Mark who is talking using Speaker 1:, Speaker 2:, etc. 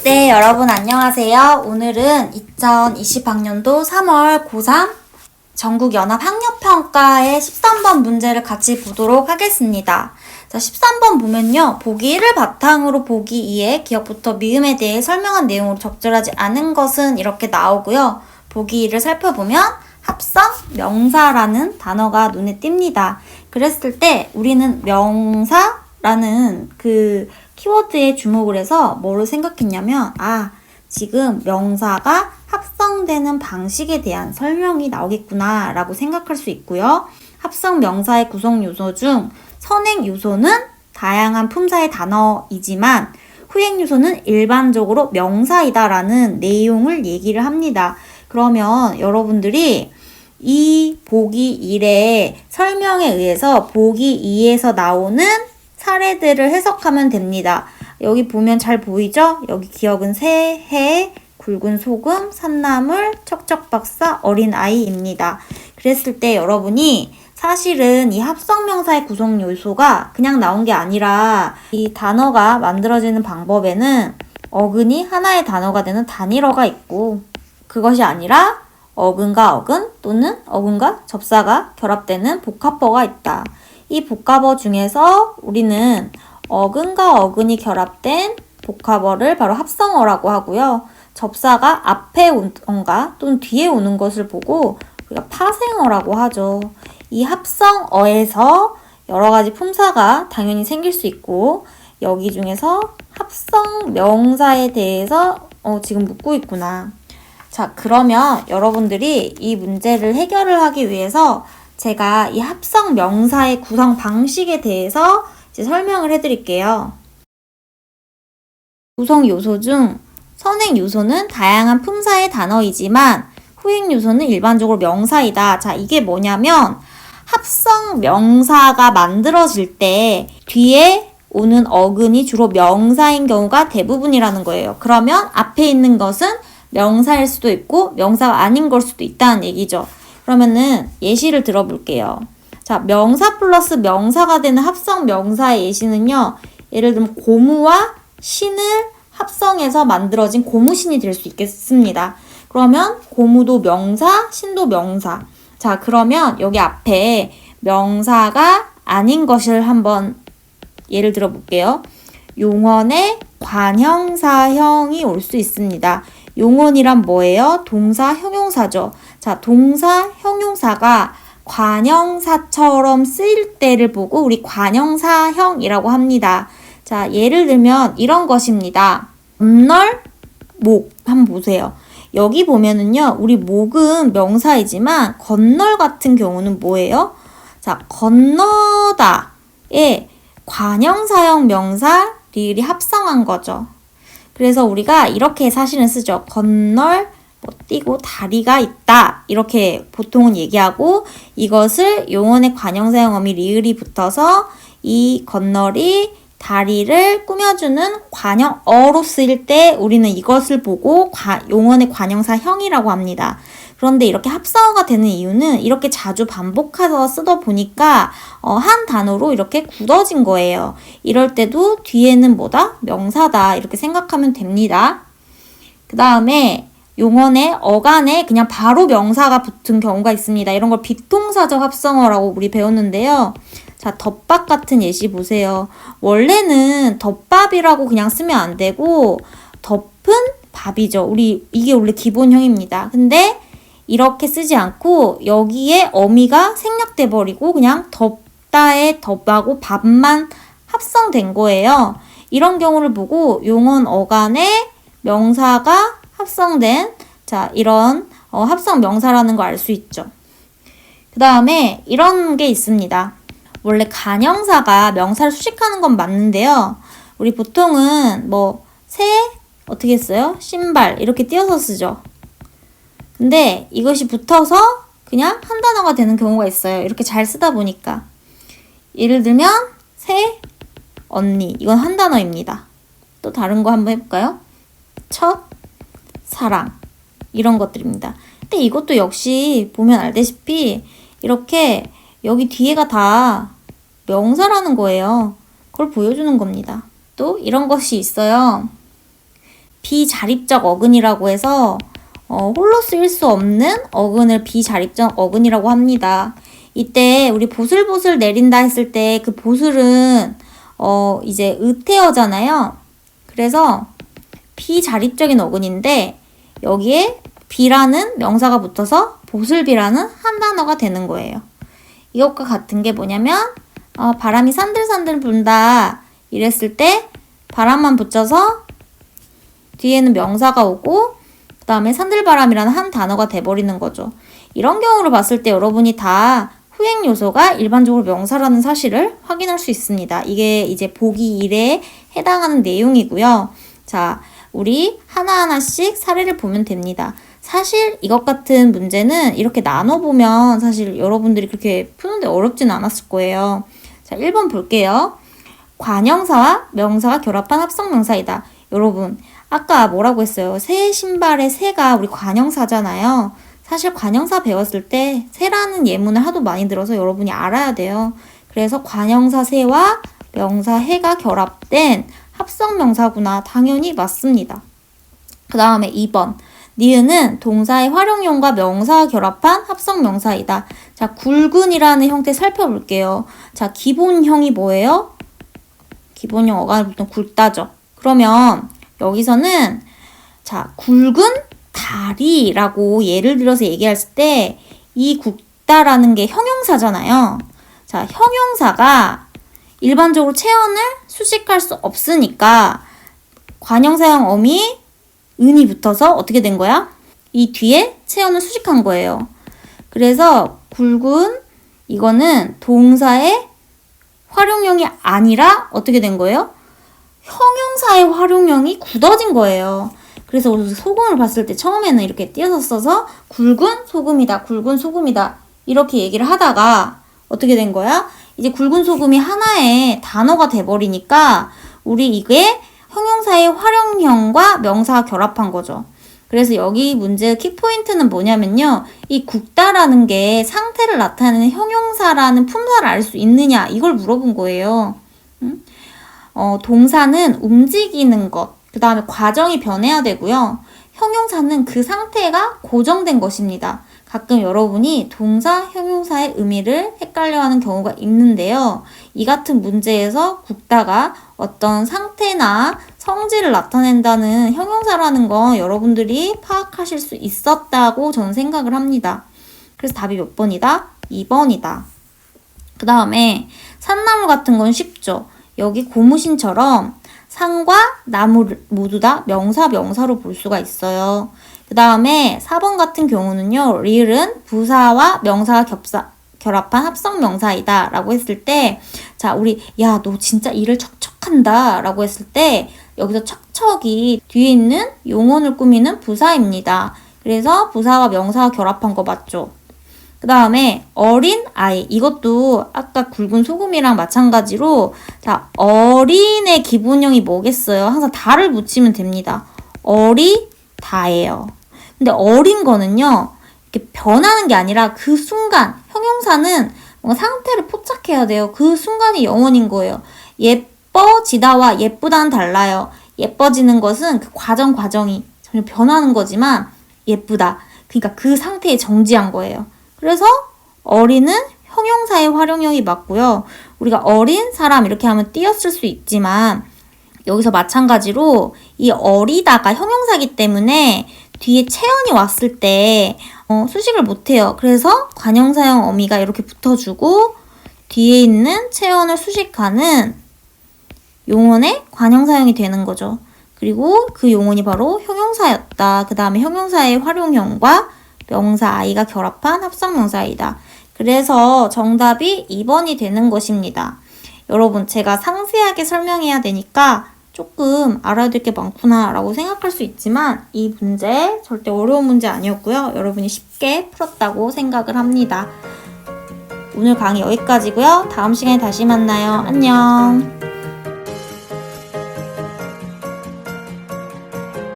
Speaker 1: 네, 여러분 안녕하세요. 오늘은 2020학년도 3월 고3 전국연합학력평가의 13번 문제를 같이 보도록 하겠습니다. 자, 13번 보면요. 보기 1을 바탕으로 보기 2에 기억부터 미음에 대해 설명한 내용으로 적절하지 않은 것은 이렇게 나오고요. 보기 2를 살펴보면 합성 명사라는 단어가 눈에 띕니다. 그랬을 때 우리는 명사라는 그 키워드에 주목을 해서 뭐를 생각했냐면 지금 명사가 합성되는 방식에 대한 설명이 나오겠구나 라고 생각할 수 있고요. 합성 명사의 구성 요소 중 선행 요소는 다양한 품사의 단어이지만 후행 요소는 일반적으로 명사이다 라는 내용을 얘기를 합니다. 그러면 여러분들이 이 보기 1의 설명에 의해서 보기 2에서 나오는 사례들을 해석하면 됩니다. 여기 보면 잘 보이죠? 여기 기억은 새해, 굵은 소금, 산나물, 척척박사, 어린아이입니다. 그랬을 때 여러분이 사실은 이 합성명사의 구성 요소가 그냥 나온 게 아니라 이 단어가 만들어지는 방법에는 어근이 하나의 단어가 되는 단일어가 있고 그것이 아니라 어근과 어근 또는 어근과 접사가 결합되는 복합어가 있다. 이 복합어 중에서 우리는 어근과 어근이 결합된 복합어를 바로 합성어라고 하고요. 접사가 앞에 온가 또는 뒤에 오는 것을 보고 우리가 파생어라고 하죠. 이 합성어에서 여러 가지 품사가 당연히 생길 수 있고 여기 중에서 합성 명사에 대해서 지금 묻고 있구나. 자, 그러면 여러분들이 이 문제를 해결을 하기 위해서 제가 이 합성 명사의 구성 방식에 대해서 이제 설명을 해드릴게요. 구성 요소 중 선행 요소는 다양한 품사의 단어이지만 후행 요소는 일반적으로 명사이다. 자, 이게 뭐냐면 합성 명사가 만들어질 때 뒤에 오는 어근이 주로 명사인 경우가 대부분이라는 거예요. 그러면 앞에 있는 것은 명사일 수도 있고 명사가 아닌 걸 수도 있다는 얘기죠. 그러면은 예시를 들어볼게요. 자, 명사 플러스 명사가 되는 합성 명사의 예시는요. 예를 들면 고무와 신을 합성해서 만들어진 고무신이 될 수 있겠습니다. 그러면 고무도 명사, 신도 명사. 자, 그러면 여기 앞에 명사가 아닌 것을 한번 예를 들어볼게요. 용언의 관형사형이 올 수 있습니다. 용언이란 뭐예요? 동사 형용사죠. 자, 동사 형용사가 관형사처럼 쓰일 때를 보고 우리 관형사형이라고 합니다. 자, 예를 들면 이런 것입니다. 건널, 목 한번 보세요. 여기 보면은요. 우리 목은 명사이지만 건널 같은 경우는 뭐예요? 자, 건너다의 관형사형 명사 리을이 합성한 거죠. 그래서 우리가 이렇게 사실은 쓰죠. 건널, 뛰고 다리가 있다. 이렇게 보통은 얘기하고 이것을 용언의 관형사형 어미 리을이 붙어서 이 건널이 다리를 꾸며주는 관형어로 쓰일 때 우리는 이것을 보고 용언의 관형사형이라고 합니다. 그런데 이렇게 합성어가 되는 이유는 이렇게 자주 반복해서 쓰다 보니까 한 단어로 이렇게 굳어진 거예요. 이럴 때도 뒤에는 뭐다? 명사다. 이렇게 생각하면 됩니다. 그 다음에 용언의 어간에 그냥 바로 명사가 붙은 경우가 있습니다. 이런 걸 비동사적 합성어라고 우리 배웠는데요. 자, 덮밥 같은 예시 보세요. 원래는 덮밥이라고 그냥 쓰면 안 되고 덮은 밥이죠. 이게 원래 기본형입니다. 근데 이렇게 쓰지 않고 여기에 어미가 생략돼 버리고 그냥 덮다의 덮하고 밥만 합성된 거예요. 이런 경우를 보고 용언 어간에 명사가 합성된 이런 합성 명사라는 거 알 수 있죠. 그 다음에 이런 게 있습니다. 원래 간형사가 명사를 수식하는 건 맞는데요. 우리 보통은 새 어떻게 써요? 신발 이렇게 띄어서 쓰죠. 근데 이것이 붙어서 그냥 한 단어가 되는 경우가 있어요. 이렇게 잘 쓰다 보니까. 예를 들면 새, 언니 이건 한 단어입니다. 또 다른 거 한번 해볼까요? 첫, 사랑 이런 것들입니다. 근데 이것도 역시 보면 알다시피 이렇게 여기 뒤에가 다 명사라는 거예요. 그걸 보여주는 겁니다. 또 이런 것이 있어요. 비자립적 어근이라고 해서 홀로 쓰일 수 없는 어근을 비자립적 어근이라고 합니다. 이때 우리 보슬보슬 내린다 했을 때 그 보슬은 이제 의태어잖아요. 그래서 비자립적인 어근인데 여기에 비라는 명사가 붙어서 보슬비라는 한 단어가 되는 거예요. 이것과 같은 게 뭐냐면 바람이 산들산들 분다 이랬을 때 바람만 붙여서 뒤에는 명사가 오고 그 다음에 산들바람이라는 한 단어가 돼버리는 거죠. 이런 경우를 봤을 때 여러분이 다 후행 요소가 일반적으로 명사라는 사실을 확인할 수 있습니다. 이게 이제 보기 1에 해당하는 내용이고요. 자, 우리 하나하나씩 사례를 보면 됩니다. 사실 이것 같은 문제는 이렇게 나눠보면 사실 여러분들이 그렇게 푸는데 어렵진 않았을 거예요. 자, 1번 볼게요. 관형사와 명사가 결합한 합성명사이다. 여러분, 아까 뭐라고 했어요? 새 신발의 새가 우리 관형사잖아요. 사실 관형사 배웠을 때 새라는 예문을 하도 많이 들어서 여러분이 알아야 돼요. 그래서 관형사 새와 명사 해가 결합된 합성명사구나. 당연히 맞습니다. 그 다음에 2번. 니은은 동사의 활용형과 명사가 결합한 합성명사이다. 자, 굵은이라는 형태 살펴볼게요. 자, 기본형이 뭐예요? 기본형 어간을 보통 굵다죠. 그러면 여기서는 자, 굵은 다리라고 예를 들어서 얘기했을 때 이 굵다라는 게 형용사잖아요. 자, 형용사가 일반적으로 체언을 수식할 수 없으니까 관형사형 어미 은이 붙어서 어떻게 된 거야? 이 뒤에 체언을 수식한 거예요. 그래서 굵은 이거는 동사의 활용형이 아니라 어떻게 된 거예요? 형용사의 활용형이 굳어진 거예요. 그래서 소금을 봤을 때 처음에는 이렇게 띄어서 써서 굵은 소금이다, 굵은 소금이다 이렇게 얘기를 하다가 어떻게 된 거야? 이제 굵은 소금이 하나의 단어가 돼버리니까 우리 이게 형용사의 활용형과 명사가 결합한 거죠. 그래서 여기 문제의 키포인트는 뭐냐면요. 이 굵다라는 게 상태를 나타내는 형용사라는 품사를 알 수 있느냐 이걸 물어본 거예요. 동사는 움직이는 것, 그 다음에 과정이 변해야 되고요. 형용사는 그 상태가 고정된 것입니다. 가끔 여러분이 동사, 형용사의 의미를 헷갈려하는 경우가 있는데요. 이 같은 문제에서 굵다가 어떤 상태나 성질을 나타낸다는 형용사라는 건 여러분들이 파악하실 수 있었다고 저는 생각을 합니다. 그래서 답이 몇 번이다? 2번이다. 그 다음에 산나물 같은 건 쉽죠. 여기 고무신처럼 산과 나무를 모두 다 명사로 볼 수가 있어요. 그 다음에 4번 같은 경우는요. 리을은 부사와 명사가 결합한 합성명사이다 라고 했을 때 자, 우리 야, 너 진짜 일을 척척한다 라고 했을 때 여기서 척척이 뒤에 있는 용언을 꾸미는 부사입니다. 그래서 부사와 명사가 결합한 거 맞죠? 그 다음에 어린 아이, 이것도 아까 굵은 소금이랑 마찬가지로 자, 어린의 기본형이 뭐겠어요? 항상 다를 붙이면 됩니다. 어리다예요. 근데 어린 거는요, 이렇게 변하는 게 아니라 그 순간, 형용사는 뭔가 상태를 포착해야 돼요. 그 순간이 영원인 거예요. 예뻐지다와 예쁘다는 달라요. 예뻐지는 것은 그 과정이 전혀 변하는 거지만 예쁘다. 그러니까 그 상태에 정지한 거예요. 그래서 어린은 형용사의 활용형이 맞고요. 우리가 어린 사람 이렇게 하면 띄었을 수 있지만 여기서 마찬가지로 이 어리다가 형용사이기 때문에 뒤에 체언이 왔을 때 수식을 못해요. 그래서 관형사형 어미가 이렇게 붙어주고 뒤에 있는 체언을 수식하는 용언의 관형사형이 되는 거죠. 그리고 그 용언이 바로 형용사였다. 그 다음에 형용사의 활용형과 명사 아이가 결합한 합성명사이다. 그래서 정답이 2번이 되는 것입니다. 여러분, 제가 상세하게 설명해야 되니까 조금 알아야 될 게 많구나 라고 생각할 수 있지만 이 문제 절대 어려운 문제 아니었고요. 여러분이 쉽게 풀었다고 생각을 합니다. 오늘 강의 여기까지고요. 다음 시간에 다시 만나요. 안녕.